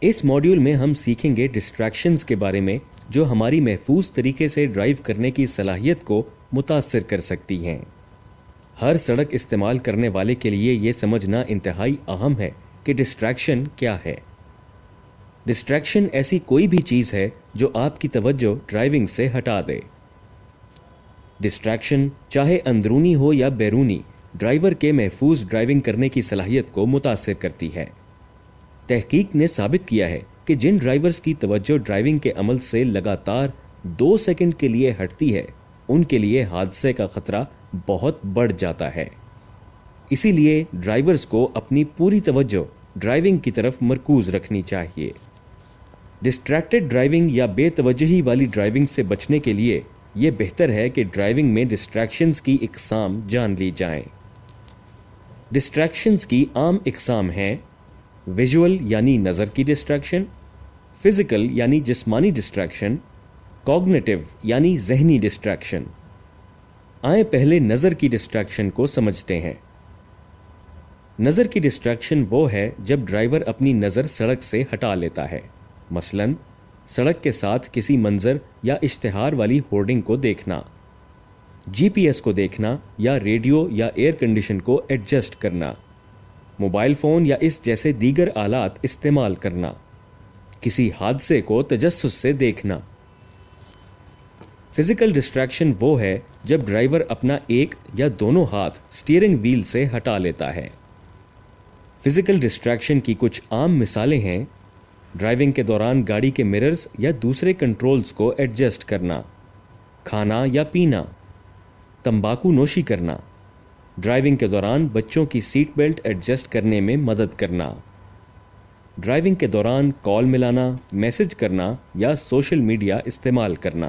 اس module میں ہم سیکھیں گے ڈسٹریکشنز کے بارے میں جو ہماری محفوظ طریقے سے ڈرائیو کرنے کی صلاحیت کو متاثر کر سکتی ہیں۔ ہر سڑک استعمال کرنے والے کے لیے یہ سمجھنا انتہائی اہم ہے کہ ڈسٹریکشن کیا ہے۔ ڈسٹریکشن ایسی کوئی بھی چیز ہے جو آپ کی توجہ ڈرائیونگ سے ہٹا دے۔ ڈسٹریکشن چاہے اندرونی ہو یا بیرونی، ڈرائیور کے محفوظ ڈرائیونگ کرنے کی صلاحیت کو متاثر کرتی ہے۔ تحقیق نے ثابت کیا ہے کہ جن ڈرائیورز کی توجہ ڈرائیونگ کے عمل سے لگاتار 2 سیکنڈ کے لیے ہٹتی ہے، ان کے لیے حادثے کا خطرہ بہت بڑھ جاتا ہے۔ اسی لیے ڈرائیورز کو اپنی پوری توجہ ڈرائیونگ کی طرف مرکوز رکھنی چاہیے۔ ڈسٹریکٹڈ ڈرائیونگ یا بے توجہی والی ڈرائیونگ سے بچنے کے لیے یہ بہتر ہے کہ ڈرائیونگ میں ڈسٹریکشنز کی اقسام جان لی جائیں۔ ڈسٹریکشنز کی عام اقسام ہیں: ویژول یعنی نظر کی ڈسٹریکشن، فزیکل یعنی جسمانی ڈسٹریکشن، کوگنیٹو یعنی ذہنی ڈسٹریکشن۔ آئیں پہلے نظر کی ڈسٹریکشن کو سمجھتے ہیں۔ نظر کی ڈسٹریکشن وہ ہے جب ڈرائیور اپنی نظر سڑک سے ہٹا لیتا ہے، مثلاً سڑک کے ساتھ کسی منظر یا اشتہار والی ہورڈنگ کو دیکھنا، جی پی ایس کو دیکھنا یا ریڈیو یا ایئر کنڈیشن کو ایڈجسٹ کرنا، موبائل فون یا اس جیسے دیگر آلات استعمال کرنا، کسی حادثے کو تجسس سے دیکھنا۔ فزیکل ڈسٹریکشن وہ ہے جب ڈرائیور اپنا ایک یا دونوں ہاتھ سٹیئرنگ وہیل سے ہٹا لیتا ہے۔ فزیکل ڈسٹریکشن کی کچھ عام مثالیں ہیں: ڈرائیونگ کے دوران گاڑی کے مررز یا دوسرے کنٹرولز کو ایڈجسٹ کرنا، کھانا یا پینا، تمباکو نوشی کرنا، ڈرائیونگ کے دوران بچوں کی سیٹ بیلٹ ایڈجسٹ کرنے میں مدد کرنا، ڈرائیونگ کے دوران کال ملانا، میسج کرنا یا سوشل میڈیا استعمال کرنا۔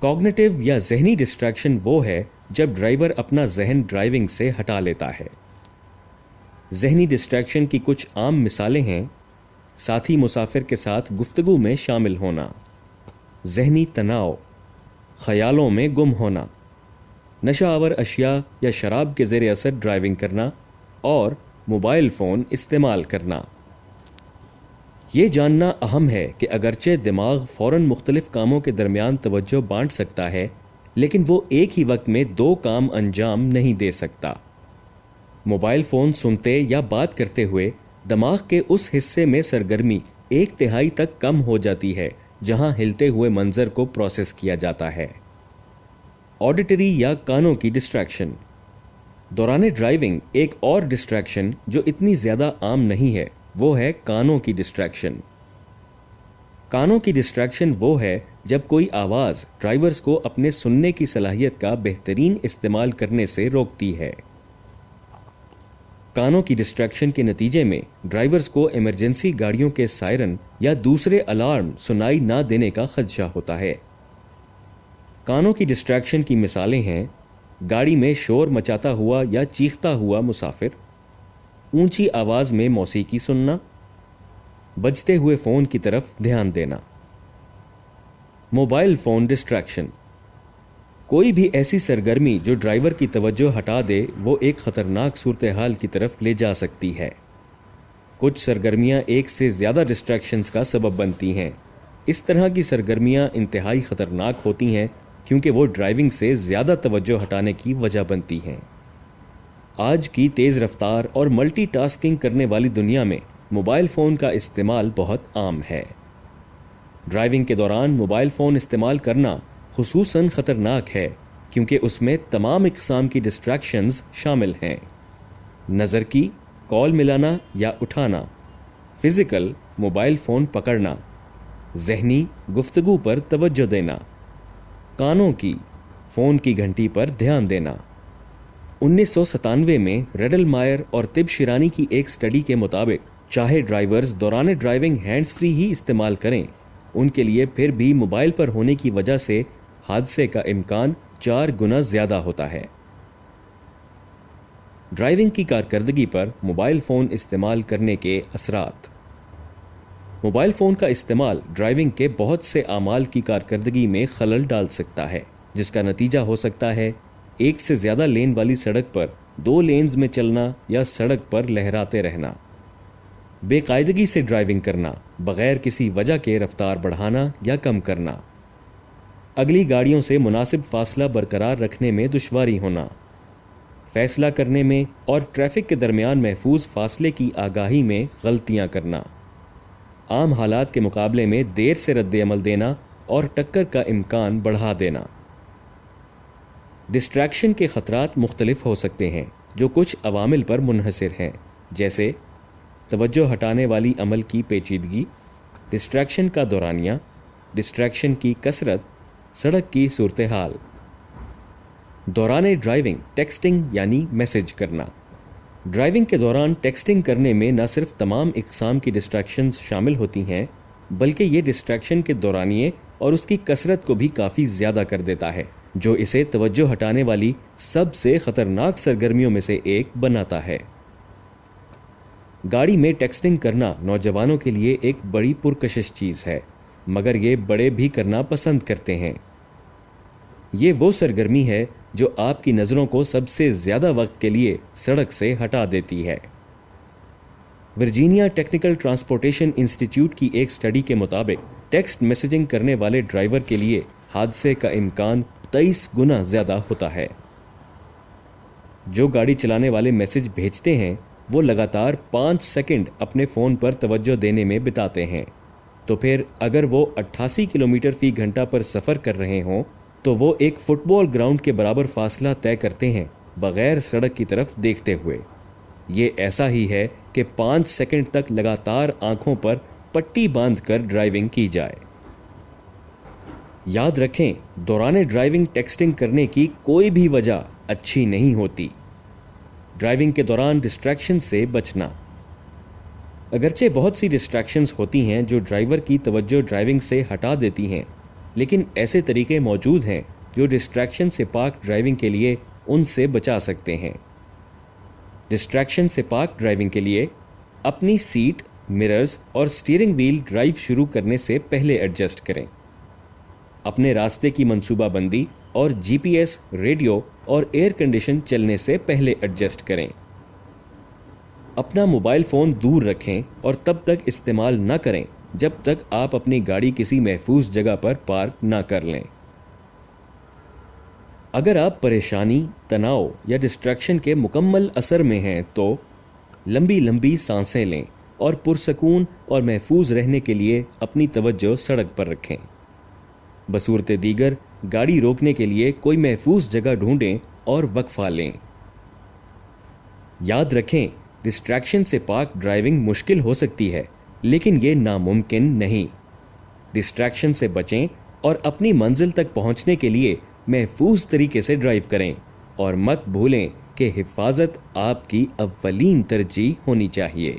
کوگنیٹو یا ذہنی ڈسٹریکشن وہ ہے جب ڈرائیور اپنا ذہن ڈرائیونگ سے ہٹا لیتا ہے۔ ذہنی ڈسٹریکشن کی کچھ عام مثالیں ہیں: ساتھی مسافر کے ساتھ گفتگو میں شامل ہونا، ذہنی تناؤ، خیالوں میں گم ہونا، نشہ آور اشیاء یا شراب کے زیر اثر ڈرائیونگ کرنا اور موبائل فون استعمال کرنا۔ یہ جاننا اہم ہے کہ اگرچہ دماغ فوراً مختلف کاموں کے درمیان توجہ بانٹ سکتا ہے، لیکن وہ ایک ہی وقت میں 2 کام انجام نہیں دے سکتا۔ موبائل فون سنتے یا بات کرتے ہوئے دماغ کے اس حصے میں سرگرمی 1/3 تک کم ہو جاتی ہے جہاں ہلتے ہوئے منظر کو پروسیس کیا جاتا ہے۔ آڈیٹری یا کانوں کی ڈسٹریکشن۔ دوران ڈرائیونگ ایک اور ڈسٹریکشن جو اتنی زیادہ عام نہیں ہے وہ ہے کانوں کی ڈسٹریکشن۔ کانوں کی ڈسٹریکشن وہ ہے جب کوئی آواز ڈرائیورز کو اپنے سننے کی صلاحیت کا بہترین استعمال کرنے سے روکتی ہے۔ کانوں کی ڈسٹریکشن کے نتیجے میں ڈرائیورز کو ایمرجنسی گاڑیوں کے سائرن یا دوسرے الارم سنائی نہ دینے کا خدشہ ہوتا ہے۔ کانوں کی ڈسٹریکشن کی مثالیں ہیں: گاڑی میں شور مچاتا ہوا یا چیختا ہوا مسافر، اونچی آواز میں موسیقی سننا، بجتے ہوئے فون کی طرف دھیان دینا۔ Mobile phone distraction. کوئی بھی ایسی سرگرمی جو ڈرائیور کی توجہ ہٹا دے وہ ایک خطرناک صورتحال کی طرف لے جا سکتی ہے۔ کچھ سرگرمیاں ایک سے زیادہ ڈسٹریکشنز کا سبب بنتی ہیں۔ اس طرح کی سرگرمیاں انتہائی خطرناک ہوتی ہیں کیونکہ وہ ڈرائیونگ سے زیادہ توجہ ہٹانے کی وجہ بنتی ہیں۔ آج کی تیز رفتار اور ملٹی ٹاسکنگ کرنے والی دنیا میں موبائل فون کا استعمال بہت عام ہے۔ ڈرائیونگ کے دوران موبائل فون استعمال کرنا خصوصاً خطرناک ہے کیونکہ اس میں تمام اقسام کی ڈسٹریکشنز شامل ہیں: نظر کی، کال ملانا یا اٹھانا، فزیکل، موبائل فون پکڑنا، ذہنی، گفتگو پر توجہ دینا، کانوں کی، فون کی گھنٹی پر دھیان دینا۔ 1997 میں ریڈل مائر اور طب شیرانی کی ایک سٹڈی کے مطابق چاہے ڈرائیورز دوران ڈرائیونگ ہینڈز فری ہی استعمال کریں، ان کے لیے پھر بھی موبائل پر ہونے کی وجہ سے حادثے کا امکان 4 گنا زیادہ ہوتا ہے۔ ڈرائیونگ کی کارکردگی پر موبائل فون استعمال کرنے کے اثرات۔ موبائل فون کا استعمال ڈرائیونگ کے بہت سے اعمال کی کارکردگی میں خلل ڈال سکتا ہے، جس کا نتیجہ ہو سکتا ہے ایک سے زیادہ لین والی سڑک پر 2 لینز میں چلنا یا سڑک پر لہراتے رہنا۔ بے قاعدگی سے ڈرائیونگ کرنا، بغیر کسی وجہ کے رفتار بڑھانا یا کم کرنا، اگلی گاڑیوں سے مناسب فاصلہ برقرار رکھنے میں دشواری ہونا، فیصلہ کرنے میں اور ٹریفک کے درمیان محفوظ فاصلے کی آگاہی میں غلطیاں کرنا، عام حالات کے مقابلے میں دیر سے رد عمل دینا اور ٹکر کا امکان بڑھا دینا۔ ڈسٹریکشن کے خطرات مختلف ہو سکتے ہیں جو کچھ عوامل پر منحصر ہیں، جیسے توجہ ہٹانے والی عمل کی پیچیدگی، ڈسٹریکشن کا دورانیہ، ڈسٹریکشن کی کثرت، سڑک کی صورتحال۔ دوران ڈرائیونگ ٹیکسٹنگ یعنی میسج کرنا۔ ڈرائیونگ کے دوران ٹیکسٹنگ کرنے میں نہ صرف تمام اقسام کی ڈسٹریکشنز شامل ہوتی ہیں، بلکہ یہ ڈسٹریکشن کے دورانیے اور اس کی کثرت کو بھی کافی زیادہ کر دیتا ہے، جو اسے توجہ ہٹانے والی سب سے خطرناک سرگرمیوں میں سے ایک بناتا ہے۔ گاڑی میں ٹیکسٹنگ کرنا نوجوانوں کے لیے ایک بڑی پرکشش چیز ہے، مگر یہ بڑے بھی کرنا پسند کرتے ہیں۔ یہ وہ سرگرمی ہے جو آپ کی نظروں کو سب سے زیادہ وقت کے لیے سڑک سے ہٹا دیتی ہے۔ ورجینیا ٹیکنیکل ٹرانسپورٹیشن انسٹیٹیوٹ کی ایک سٹڈی کے مطابق ٹیکسٹ میسجنگ کرنے والے ڈرائیور کے لیے حادثے کا امکان 23 گنا زیادہ ہوتا ہے۔ جو گاڑی چلانے والے میسج بھیجتے ہیں وہ لگاتار 5 سیکنڈ اپنے فون پر توجہ دینے میں بتاتے ہیں، تو پھر اگر وہ 88 کلومیٹر فی گھنٹہ پر سفر کر رہے ہوں تو وہ ایک فٹ بال گراؤنڈ کے برابر فاصلہ طے کرتے ہیں بغیر سڑک کی طرف دیکھتے ہوئے۔ یہ ایسا ہی ہے کہ 5 سیکنڈ تک لگاتار آنکھوں پر پٹی باندھ کر ڈرائیونگ کی جائے۔ یاد رکھیں، دوران ڈرائیونگ ٹیکسٹنگ کرنے کی کوئی بھی وجہ اچھی نہیں ہوتی۔ ڈرائیونگ کے دوران ڈسٹریکشن سے بچنا۔ اگرچہ بہت سی ڈسٹریکشنز ہوتی ہیں جو ڈرائیور کی توجہ ڈرائیونگ سے ہٹا دیتی ہیں، لیکن ایسے طریقے موجود ہیں جو ڈسٹریکشن سے پاک ڈرائیونگ کے لیے ان سے بچا سکتے ہیں۔ ڈسٹریکشن سے پاک ڈرائیونگ کے لیے اپنی سیٹ، مررز اور سٹیئرنگ وہیل ڈرائیو شروع کرنے سے پہلے ایڈجسٹ کریں۔ اپنے راستے کی منصوبہ بندی اور جی پی ایس، ریڈیو اور ایئر کنڈیشن چلنے سے پہلے ایڈجسٹ کریں۔ اپنا موبائل فون دور رکھیں اور تب تک استعمال نہ کریں جب تک آپ اپنی گاڑی کسی محفوظ جگہ پر پارک نہ کر لیں۔ اگر آپ پریشانی، تناؤ یا ڈسٹریکشن کے مکمل اثر میں ہیں تو لمبی لمبی سانسیں لیں اور پرسکون اور محفوظ رہنے کے لیے اپنی توجہ سڑک پر رکھیں۔ بصورت دیگر گاڑی روکنے کے لیے کوئی محفوظ جگہ ڈھونڈیں اور وقفہ لیں۔ یاد رکھیں، ڈسٹریکشن سے پاک ڈرائیونگ مشکل ہو سکتی ہے، لیکن یہ ناممکن نہیں۔ ڈسٹریکشن سے بچیں اور اپنی منزل تک پہنچنے کے لیے محفوظ طریقے سے ڈرائیو کریں، اور مت بھولیں کہ حفاظت آپ کی اولین ترجیح ہونی چاہیے۔